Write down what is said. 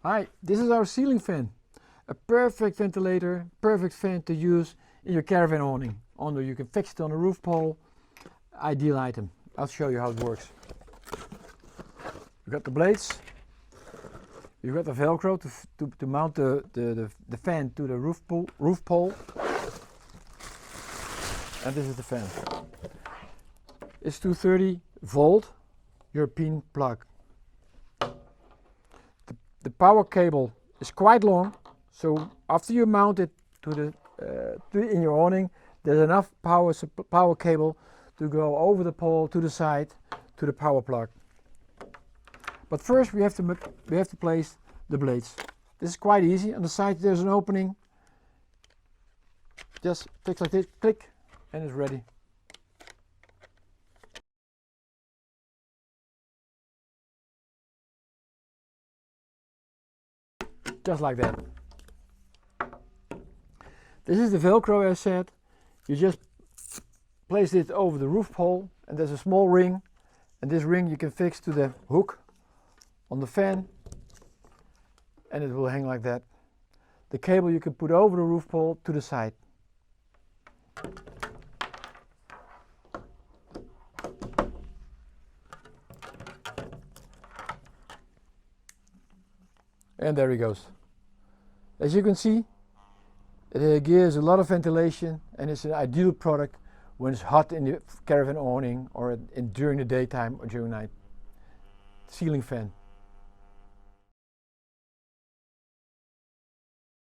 Hi, this is our ceiling fan. A perfect ventilator, perfect fan to use in your caravan awning. You can fix it on a roof pole. Ideal item. I'll show you how it works. You got the blades. You got the Velcro to mount the fan to the roof pole. And this is the fan. It's 230 volt European plug. The power cable is quite long, so after you mount it in your awning, there's enough power cable to go over the pole to the side to the power plug. But first we have to place the blades. This is quite easy. On the side there's an opening. Just fix like this, click, and it's ready. Just like that. This is the Velcro, as said. You just place it over the roof pole, and there's a small ring, and this ring you can fix to the hook on the fan, and it will hang like that. The cable you can put over the roof pole to the side. And there he goes. As you can see, it gives a lot of ventilation, and it's an ideal product when it's hot in the caravan awning or during the daytime or during night. Ceiling fan.